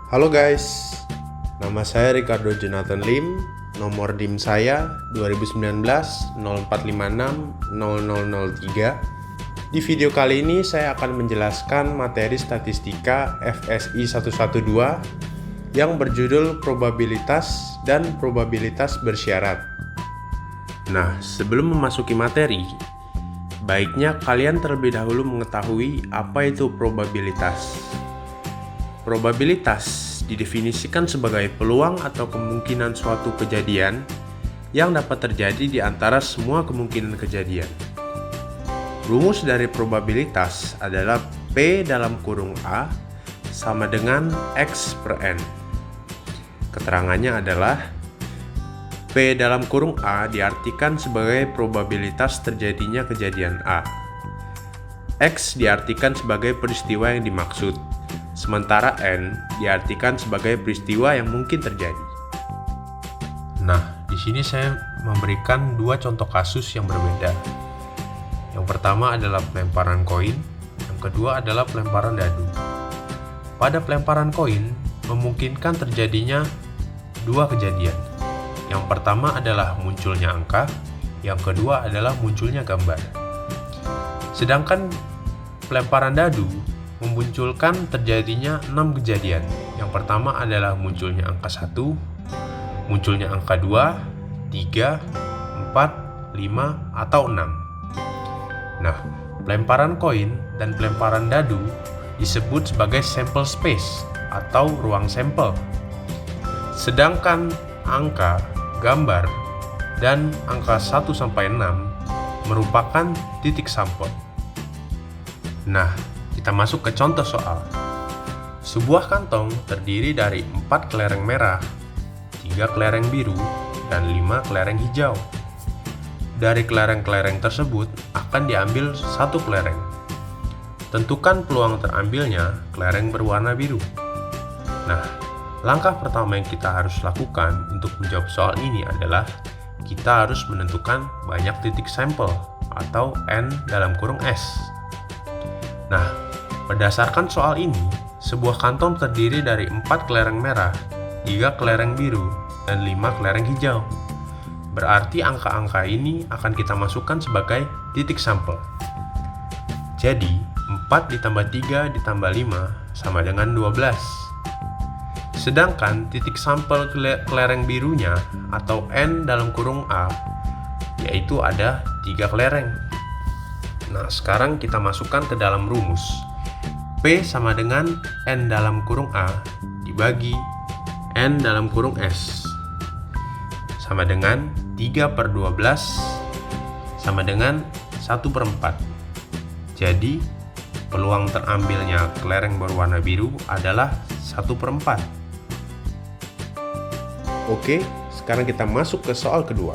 Halo guys, nama saya Ricardo Jonathan Lim, nomor DIM saya 2019 0456 0003. Di video kali ini saya akan menjelaskan materi statistika FSI 112 yang berjudul probabilitas dan probabilitas bersyarat. Nah, sebelum memasuki materi, baiknya kalian terlebih dahulu mengetahui apa itu probabilitas. Probabilitas didefinisikan sebagai peluang atau kemungkinan suatu kejadian yang dapat terjadi di antara semua kemungkinan kejadian. Rumus dari probabilitas adalah P dalam kurung A sama dengan X per N. Keterangannya adalah P dalam kurung A diartikan sebagai probabilitas terjadinya kejadian A. X diartikan sebagai peristiwa yang dimaksud. Sementara N diartikan sebagai peristiwa yang mungkin terjadi. Nah, di sini saya memberikan dua contoh kasus yang berbeda. Yang pertama adalah pelemparan koin, yang kedua adalah pelemparan dadu. Pada pelemparan koin, memungkinkan terjadinya dua kejadian. Yang pertama adalah munculnya angka, yang kedua adalah munculnya gambar. Sedangkan pelemparan dadu memunculkan terjadinya 6 kejadian. Yang pertama adalah munculnya angka 1, munculnya angka 2, 3, 4, 5, atau 6. Nah, pelemparan koin dan pelemparan dadu disebut sebagai sample space atau ruang sampel. Sedangkan angka, gambar, dan angka 1-6 merupakan titik sampel. Nah, kita masuk ke contoh soal. Sebuah kantong terdiri dari 4 kelereng merah, 3 kelereng biru, dan 5 kelereng hijau. Dari kelereng-kelereng tersebut akan diambil 1 kelereng. Tentukan peluang terambilnya kelereng berwarna biru. Nah, langkah pertama yang kita harus lakukan untuk menjawab soal ini adalah kita harus menentukan banyak titik sampel atau N dalam kurung S. Nah, berdasarkan soal ini, sebuah kantong terdiri dari 4 kelereng merah, 3 kelereng biru, dan 5 kelereng hijau. Berarti angka-angka ini akan kita masukkan sebagai titik sampel. Jadi, 4 ditambah 3 ditambah 5 sama dengan 12. Sedangkan titik sampel kelereng birunya atau N dalam kurung A, yaitu ada 3 kelereng. Nah, sekarang kita masukkan ke dalam rumus. P sama dengan N dalam kurung A dibagi N dalam kurung S sama dengan 3/12 sama dengan 1/4. Jadi, peluang terambilnya kelereng berwarna biru adalah 1/4. Oke, sekarang kita masuk ke soal kedua.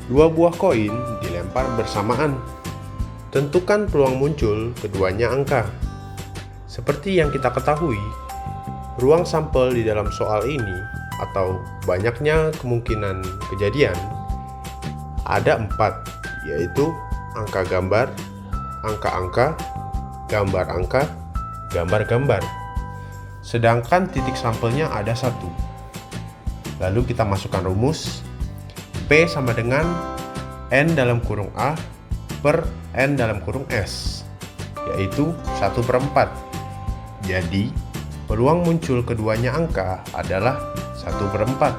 Dua buah koin dilempar bersamaan. Tentukan peluang muncul keduanya angka. Seperti yang kita ketahui, ruang sampel di dalam soal ini atau banyaknya kemungkinan kejadian ada 4, yaitu angka gambar, angka-angka, gambar angka, gambar-gambar. Sedangkan titik sampelnya ada 1. Lalu kita masukkan rumus P sama dengan N dalam kurung A per N dalam kurung S, yaitu 1/4. Jadi, peluang muncul keduanya angka adalah 1/4.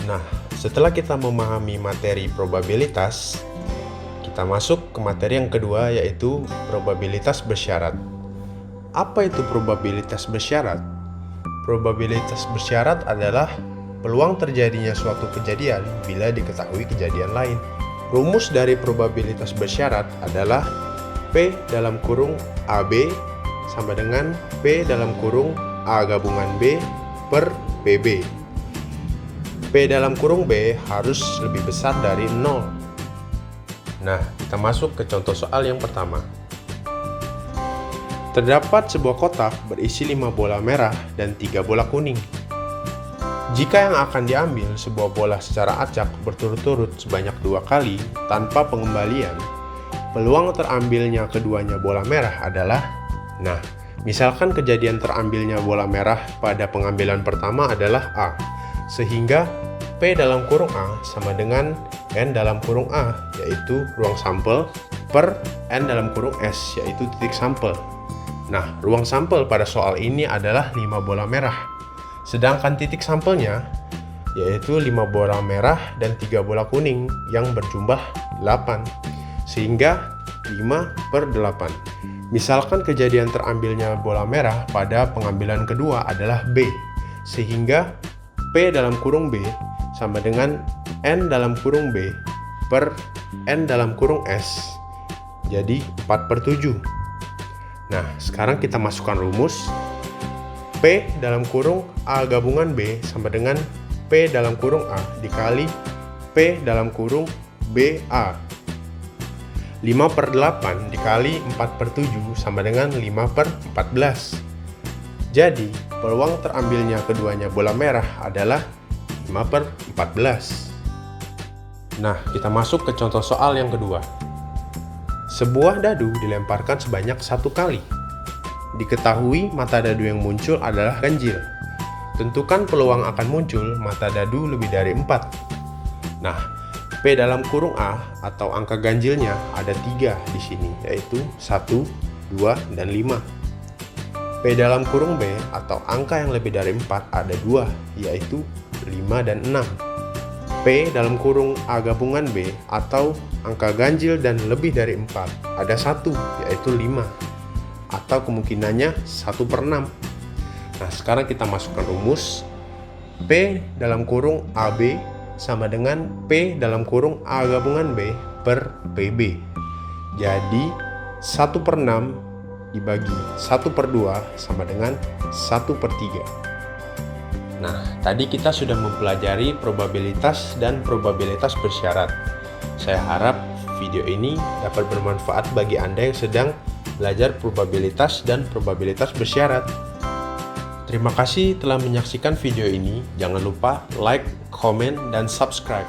Nah, setelah kita memahami materi probabilitas, kita masuk ke materi yang kedua, yaitu probabilitas bersyarat. Apa itu probabilitas bersyarat? Probabilitas bersyarat adalah peluang terjadinya suatu kejadian bila diketahui kejadian lain. Rumus dari probabilitas bersyarat adalah P dalam kurung AB sama dengan P dalam kurung A gabungan B per PB. P dalam kurung B harus lebih besar dari 0. Nah, kita masuk ke contoh soal yang pertama. Terdapat sebuah kotak berisi 5 bola merah dan 3 bola kuning. Jika yang akan diambil sebuah bola secara acak berturut-turut sebanyak 2 kali tanpa pengembalian, peluang terambilnya keduanya bola merah adalah, nah, Misalkan kejadian terambilnya bola merah pada pengambilan pertama adalah A, sehingga P dalam kurung A sama dengan N dalam kurung A, yaitu ruang sampel, per N dalam kurung S, yaitu titik sampel. Nah, ruang sampel pada soal ini adalah 5 bola merah. Sedangkan titik sampelnya, yaitu 5 bola merah dan 3 bola kuning yang berjumlah 8. Sehingga 5/8. Misalkan kejadian terambilnya bola merah pada pengambilan kedua adalah B, sehingga P dalam kurung B sama dengan N dalam kurung B per N dalam kurung S, jadi 4/7. Nah, sekarang kita masukkan rumus. P dalam kurung A gabungan B sama dengan P dalam kurung A dikali P dalam kurung BA. 5/8 dikali 4/7 sama dengan 5/14. Jadi, peluang terambilnya keduanya bola merah adalah 5/14. Nah, kita masuk ke contoh soal yang kedua. Sebuah dadu dilemparkan sebanyak 1 kali. Diketahui mata dadu yang muncul adalah ganjil. Tentukan peluang akan muncul mata dadu lebih dari 4. Nah, P dalam kurung A atau angka ganjilnya ada 3 di sini, yaitu 1, 2, dan 5. P dalam kurung B atau angka yang lebih dari 4 ada 2, yaitu 5 dan 6. P dalam kurung A gabungan B atau angka ganjil dan lebih dari 4 ada 1, yaitu 5. Atau kemungkinannya 1/6. Nah, sekarang kita masukkan rumus. P dalam kurung AB sama dengan P dalam kurung A gabungan B per PB. Jadi 1/6 dibagi 1/2 sama dengan 1/3. Nah, tadi kita sudah mempelajari probabilitas dan probabilitas bersyarat. Saya harap video ini dapat bermanfaat bagi Anda yang sedang belajar probabilitas dan probabilitas bersyarat. Terima kasih telah menyaksikan video ini. Jangan lupa like, komen, dan subscribe.